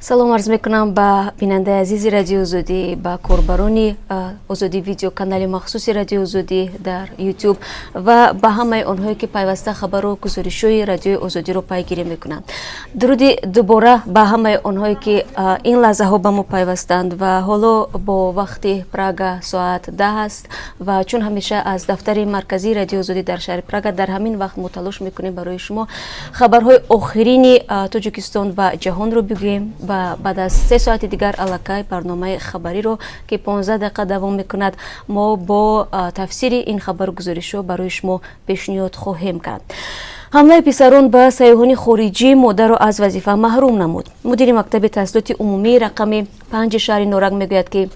салом арз мекунам ба бинандаи азизи радио озодӣ, ба корбарони озодӣ видео канали махсуси радио озодӣ дар YouTube ва ба ҳамаи онҳое ки пайваста хабару гузоришҳои радиои озодиро пайгирӣ мекунанд. дуруди дубора ба ҳамаи онҳое ки ин лаҳзаҳо ба мо пайвастанд ва ҳоло бо вақти Прага соат 10 аст ва чун ҳамеша аз дафтари марказии радио озодӣ дар шаҳри Прага дар ҳамин вақт мо талош мекунем барои шумо хабарҳои охирини Тоҷикистон ва ҷаҳонро бигӯем. بعد از 3 ساعت دیگر الکای برنامه خبری رو که 15 دقیقه دوام میکند ما با تفسیر این خبر گزارش رو برای شما پیشنهاد خواهیم کرد. حمله پسران به سیاحان خارجی مادر را از وظیفه محروم نمود. مدیر مکتب تحصیلات عمومی رقم 5 شهر نورنگ میگوید که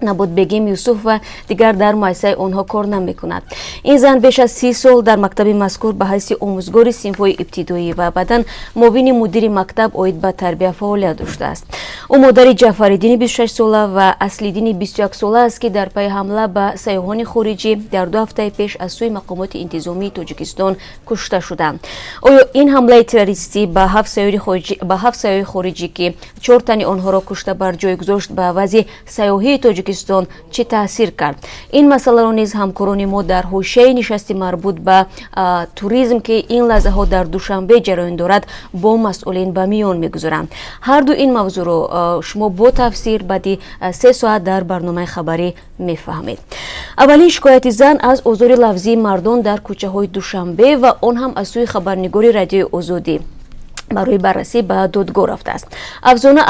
نبود بگیم یوسف و دیگر در مؤسسه آنها کار نمیکند. این زن بیش از 30 سال در مکتب مذکور به حیث آموزگار صنف‌های ابتدایی و بعداً معاون مدیر مکتب عاید به تربیت فعالیت داشته است. او مادر جعفریدین 26 ساله و اصلیدین 21 ساله است که در پی حمله به سیاحان خارجی در 2 هفته پیش از سوی مقامات انتظامی تاجیکستان کشته شدند. آیا این حمله تروریستی به 7 سیاح خارجی که 4 تن آنها را کشته بر جای گذاشت به وضع سیاحی تاجیکستان چه تاثیر کرد؟ این مسئله را نیز همکاران ما در حوزه نشستی مربوط به توریسم که این لحظه ها در دوشنبه جریان دارد با مسئولین به میان میگذارند. هر دو این موضوع را شما با تفسیر بعد 3 ساعت در برنامه خبری میفهمید. اولین شکایت زن از آزار لفظی مردان در کوچه های دوشنبه و آن هم از سوی خبرنگار رادیو آزادی برای بررسی به دادگاه رفته است. افزانه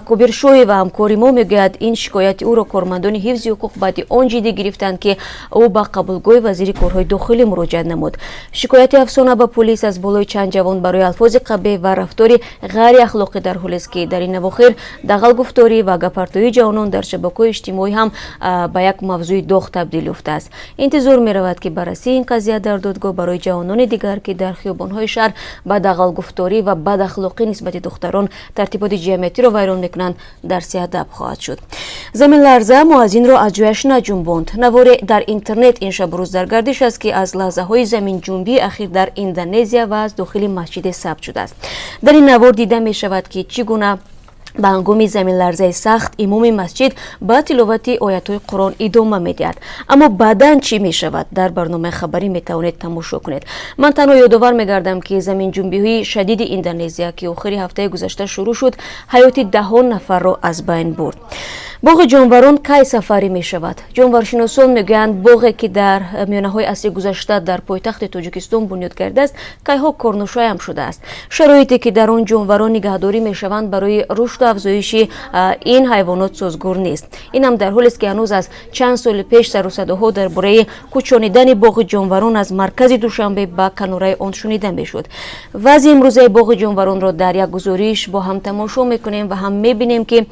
کوبرشوی و همکاری ما میگوید این شکایت او را کارمندان حفظ حقوق بعد آن جدی گرفتند که او به قبولگاه وزیر کارهای داخلی مراجعه نمود. شکایت افزانه به پلیس از بالای چند جوان برای الفاظ قبیح و رفتار غیر اخلاقی در حالی است که در این اواخر دغل گفتاری و گپرتوی جوانان در شبکه‌های اجتماعی هم به یک موضوع داغ تبدیل یافته است. انتظار می‌رود که بررسی این قضیه در دادگاه برای جوانان دیگر که در خیابان‌های شهر به دغل گفتاری و بد اخلاقی نسبت دختران ترتیبات جمعیتی را ویران میکنند در 3 ادب خواهد شد. زمین لرزه مؤذن را از جایش نجنباند. نوار در اینترنت این شب روز در گردش است که از لحظه های زمین جنبی اخیر در اندونزیا و از داخل مسجد ثبت شده است. در این نوار دیده می شود که چگونه به هنگام زمین لرزه سخت امام مسجد با تلاوت آیات قرآن ادامه میدهد. اما بعداً چی می شود؟ در برنامه خبری می توانید تماشا کنید. من تنها یادآور می‌گردم که زمین جنبی های شدید اندونزیا که آخر هفته گذشته شروع شد حیات 10 نفر را از بین برد. باغ جانوران کی سفری می شود؟ جانورشناسان میگویند باغی که در میانه‌های عصر گذشته در پایتخت تاجیکستان بنیاد کرده است کیها کارنشای هم شده است. شرایطی که در آن جانوران نگهداری میشوند برای رشد و افزایش این حیوانات سازگار نیست. این هم در حالی است که هنوز از چند سال پیش سر و صداها درباره کوچانیدن باغ جانوران از مرکز دوشنبه به کناره آن شنیده میشد. وضع امروزه باغ جانوران را در یک گزارش با هم تماشا میکنیم و هم میبینیم که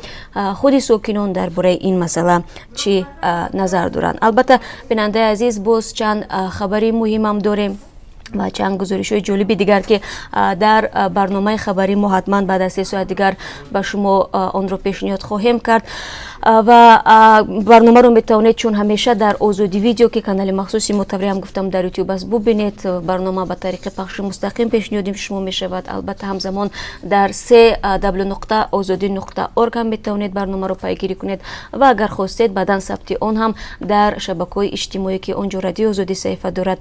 خود ساکنان درباره این مسئله چی نظر دارند. البته بیننده عزیز باز چند خبری مهم هم داریم و چند گزارش‌های جالب دیگر که در برنامه خبری ما حتما بعد از 3 ساعت دیگر به شما آن را پیشنهاد خواهیم کرد و برنامه رو میتونید چون همیشه در آزادی ویدیو که کانال مخصوصی متوری هم گفتم در یوتیوب است ببینید. برنامه به طریق پخش مستقیم پیشنهاد شما میشود. البته همزمان در www.azadi.org هم میتونید برنامه رو پیگیری کنید و اگر خواستید بعداً ثبت آن هم در شبکه‌های اجتماعی که اونجا رادیو آزادی صفحه دارد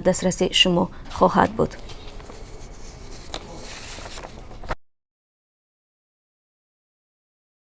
دسترسی شما خواهد بود.